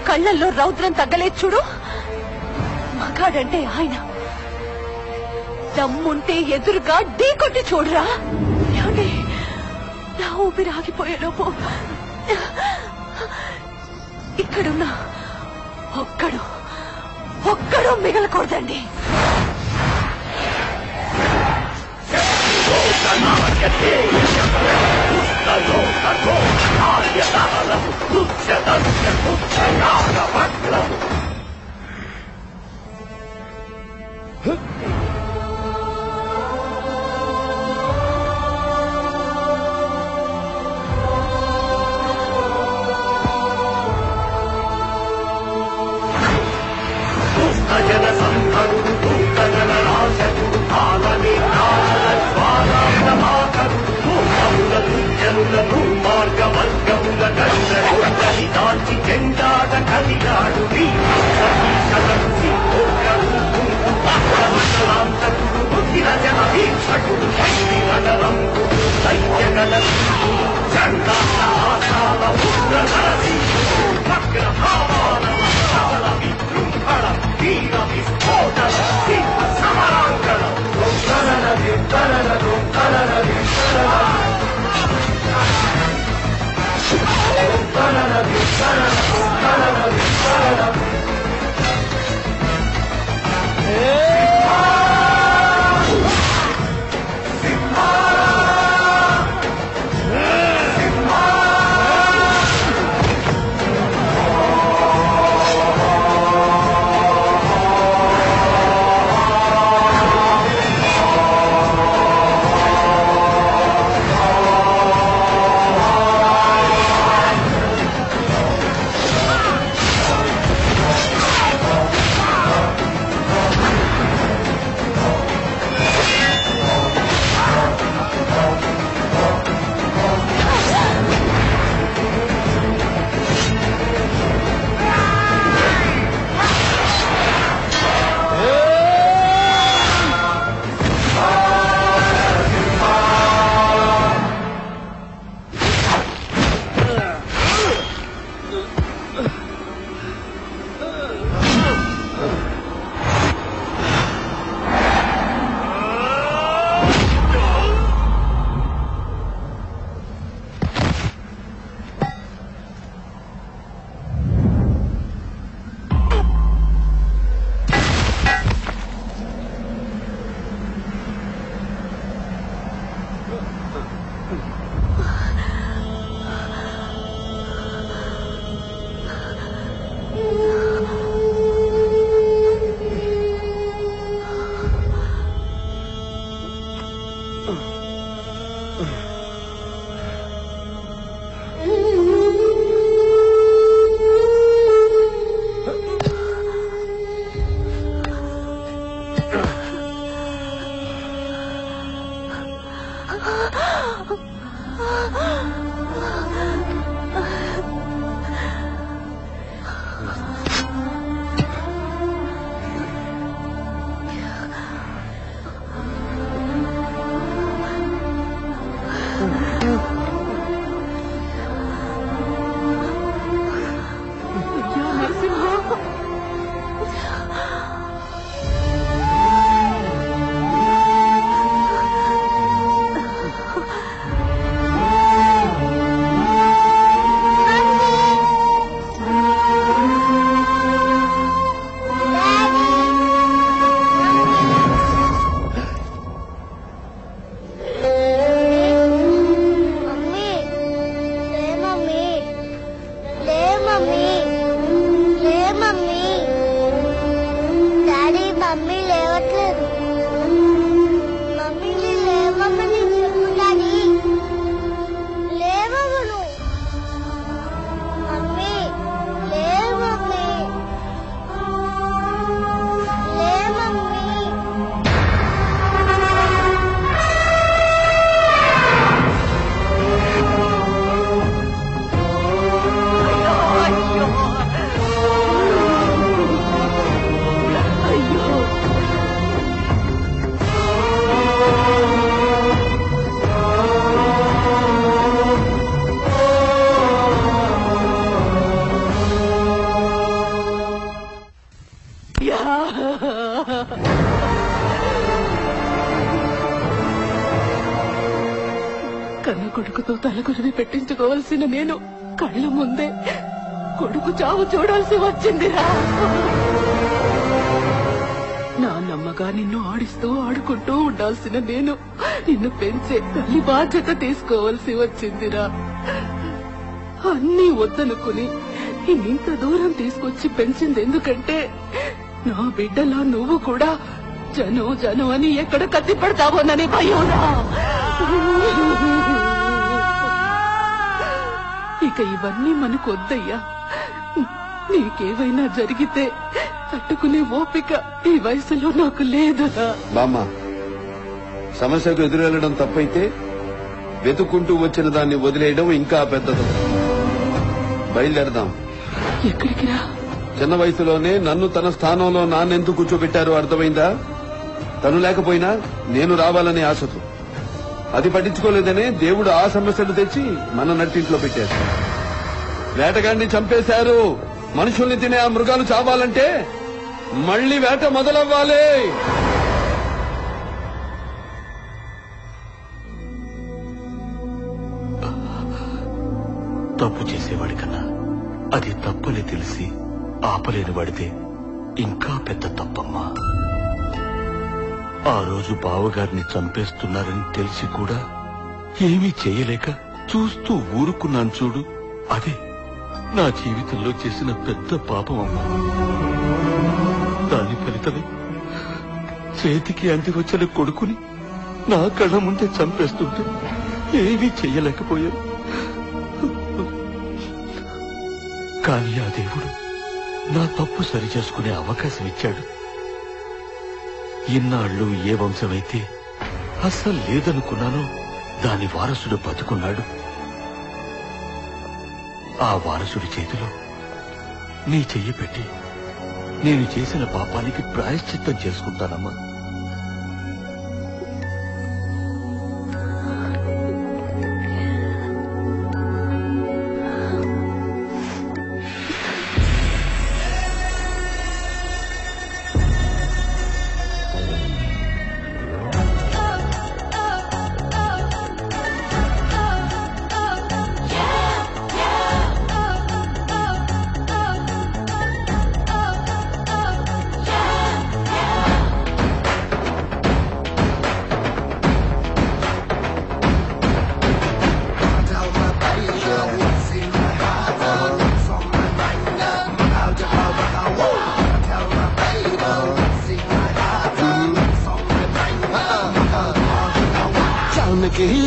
కళ్ళల్లో రౌద్రం తగ్గలేదు చూడు. మగాడంటే ఆయన. దమ్ముంటే ఎదురుగా ఢీ కొట్టి చూడరా. ఏమండి, నా ఊపిరి ఆగిపోయేలోపు ఇక్కడున్న ఒక్కడు మిగలకూడదండి. మార్గ వర్గముల గంధ జెండాట కన్న కొడుకుతో తలకొరివి పెట్టించుకోవాల్సిన నేను కళ్ళ ముందే కొడుకు చావు చూడాల్సి వచ్చిందిరా. నాన్నమ్మగా నిన్ను ఆడిస్తూ ఆడుకుంటూ ఉండాల్సిన నేను నిన్ను పెంచే తల్లి బాధ్యత తీసుకోవాల్సి వచ్చిందిరా. అన్నీ వద్దనుకుని ఇంత దూరం తీసుకొచ్చి పెంచింది ఎందుకంటే నా బిడ్డలా నువ్వు కూడా జనం జనం అని ఎక్కడ కత్తి పడతావోనని భయంరా. ఇక ఇవన్నీ మనకు వద్దయ్యా. నీకేవైనా జరిగితే తట్టుకునే ఓపిక ఈ వయసులో నాకు లేదురా. బామ్మ, సమస్యకు ఎదురెళ్లడం తప్పైతే వెతుక్కుంటూ వచ్చిన దాన్ని వదిలేయడం ఇంకా పెద్దది. బయలుదేరదాం. ఎక్కడికి రా? చిన్న వయసులోనే నన్ను తన స్థానంలో నాన్నెందుకు కూర్చోబెట్టారో అర్థమైందా? తను లేకపోయినా నేను రావాలనే ఆశతో అది పట్టించుకోలేదనే దేవుడు ఆ సమస్యలు తెచ్చి మన నట్టింట్లో పెట్టారు. వేటగాడిని చంపేశారు. మనుషుల్ని తినే ఆ మృగాలు చావాలంటే మళ్లీ వేట మొదలవ్వాలి. తప్పు చేసేవాడి కన్నా అది తప్పని తెలిసి ఆపలేని వాడితే ఇంకా పెద్ద తప్పమ్మా. ఆ రోజు బావగారిని చంపేస్తున్నారని తెలిసి కూడా ఏమీ చేయలేక చూస్తూ ఊరుకున్నాను చూడు, అదే నా జీవితంలో చేసిన పెద్ద పాపమమ్మా. దాని ఫలితమే చేతికి అందివచ్చిన కొడుకుని నా కళ్ళ ముందే చంపేస్తుంటే ఏమీ చెయ్యలేకపోయాను. కానీ ఆ దేవుడు నా తప్పు సరిచేసుకునే అవకాశం ఇచ్చాడు. ఇన్నాళ్లు ఏ వంశమైతే అస్సలు లేదనుకున్నానో దాని వారసుడు బతుకున్నాడు. ఆ వారసుడి చేతిలో నీ చెయ్యి పెట్టి నేను చేసిన పాపానికి ప్రాయశ్చిత్తం చేసుకుంటానమ్మా.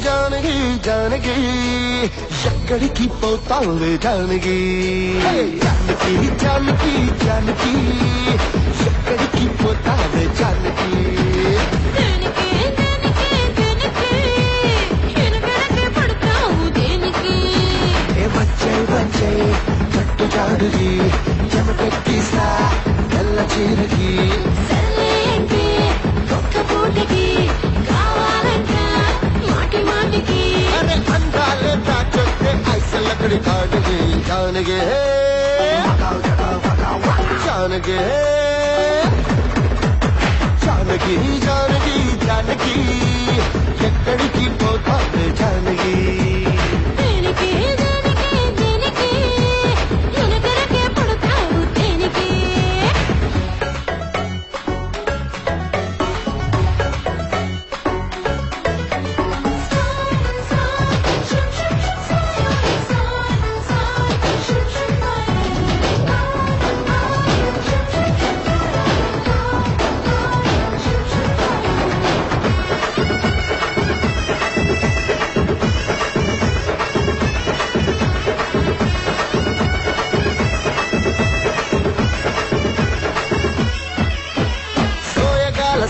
जानकी जानकी ఎక్కడికి పోతావే जानकी जानकी जानकी जानकी ఎక్కడికి పోతావే जानकी బచ్చే బచ్చే కట్టు చాడుకి చెమటెక్కిస్తా తెల్ల చీరకి ఒక్క పూటకి अरे अंदाले ताचते ऐसे लकड़ी काट गई जान गे जानकी जानकी जानकी जानकी ఎక్కడికి పోతావే जानकी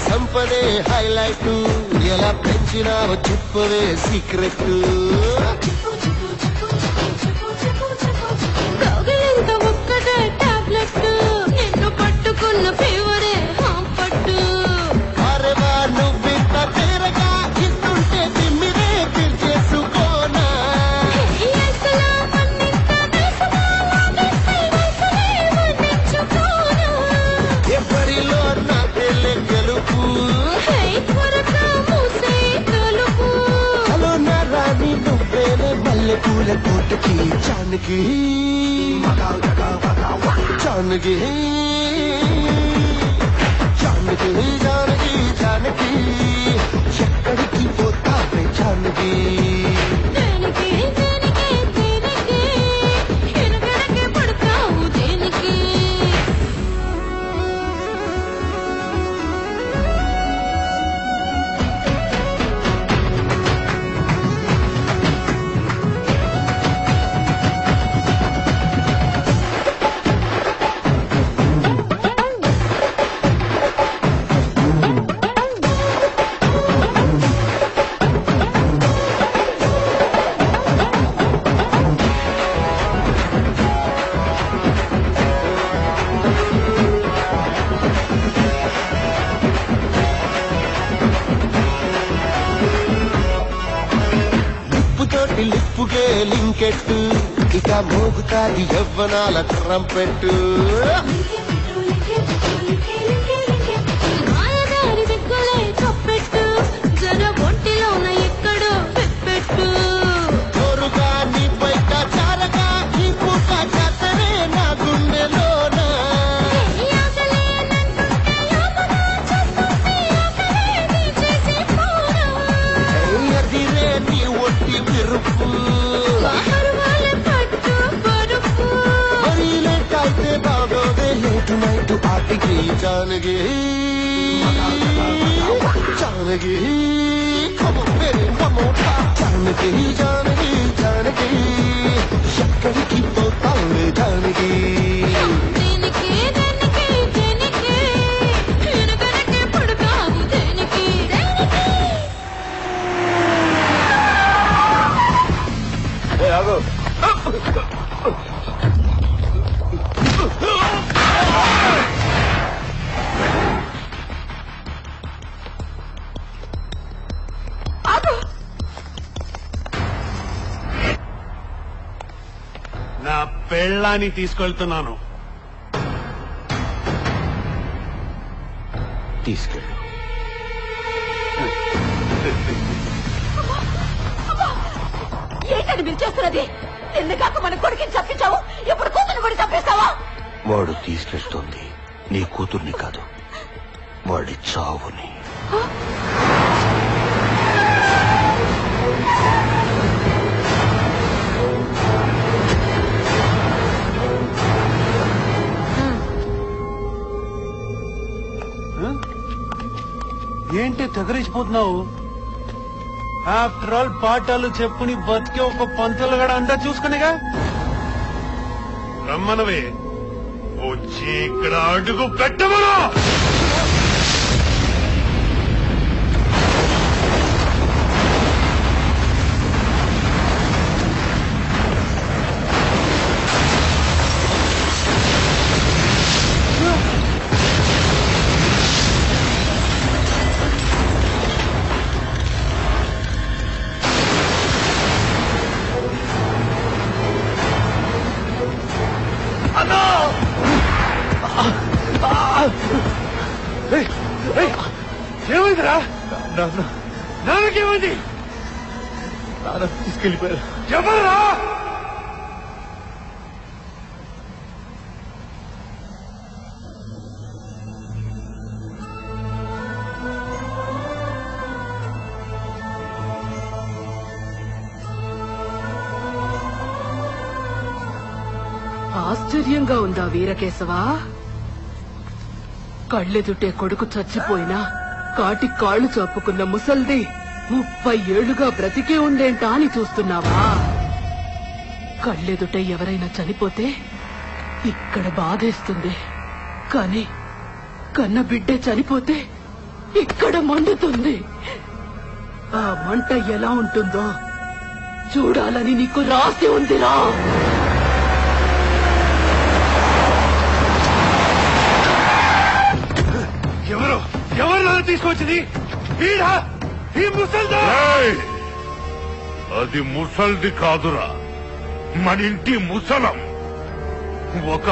సంపదే హైలైట్ ఎలా పెంచినావో చెప్పవే సీక్రెట్ ఒక్కటే టాబ్లెట్ నిన్ను పట్టుకున్న ఫీవరే పట్టు అరే వా నువ్వింత తీరగా ఇస్తుంటే తిమ్మిరే తీర్చేసుకోనా ఎవరిలో నా పూల కోటకి జానకి జానకి జానకి జానకి జానకి ఎక్కడికి పోతావే జానకి లిప్పుగే లింకెట్టు ఇక మోగుతాది యవ్వనాల ట్రంపెట్టు జోరుగా నీ బయట చారగా ఈ పూట జాతరే నా గుండెలోన అదిరే నీ ఒట్టి విరుపు అయితే బాగోదే లేటు నైటు ఆటికి జానకి జానకి జానకి జానకి జానకి ఎక్కడికి పోతావులే జానకి నా పెళ్ళాన్ని తీసుకెళ్తున్నాను. తీసుకెళ్ళు. ఏంటని మీరు చేస్తున్నది? ఎందుకాక మన కొడుకుని చంపించావు, ఇప్పుడు కూతురు కూడా చంపేస్తావా? వాడు తీసుకెళ్తోంది నీ కూతుర్ని కాదు, వాడి చావుని. ఏంటి తెగరిచిపోతున్నావు? ఆఫ్టర్ ఆల్ పాఠాలు చెప్పుని బతికే ఒక పంతులు గడ అంతా చూసుకునేగా. రమ్మనవే, వచ్చి ఇక్కడ అడుగు పెట్టమను. ఏమైందిరా? నాన్నకేమైంది? నాన్న తీసుకెళ్ళిపోయారు. ఎవరా? ఆశ్చర్యంగా ఉందా వీరకేశవా? కళ్ళెదుటే కొడుకు చచ్చిపోయినా కాటి కాళ్లు చాపుకున్న ముసల్ది 30 ఏళ్లుగా బ్రతికే ఉండేంటా అని చూస్తున్నావా? కళ్ళెదుటే ఎవరైనా చనిపోతే ఇక్కడ బాధేస్తుంది, కానీ కన్న బిడ్డే చనిపోతే ఇక్కడ మండుతుంది. ఆ మంట ఎలా ఉంటుందో చూడాలని నీకు రాసి ఉందిరా. ఎవరు నన్ను తీసుకొచ్చింది? వీడా? ఈ ముసల్దా? అది ముసల్ది కాదురా, మన ఇంటి ముసలం. ఒక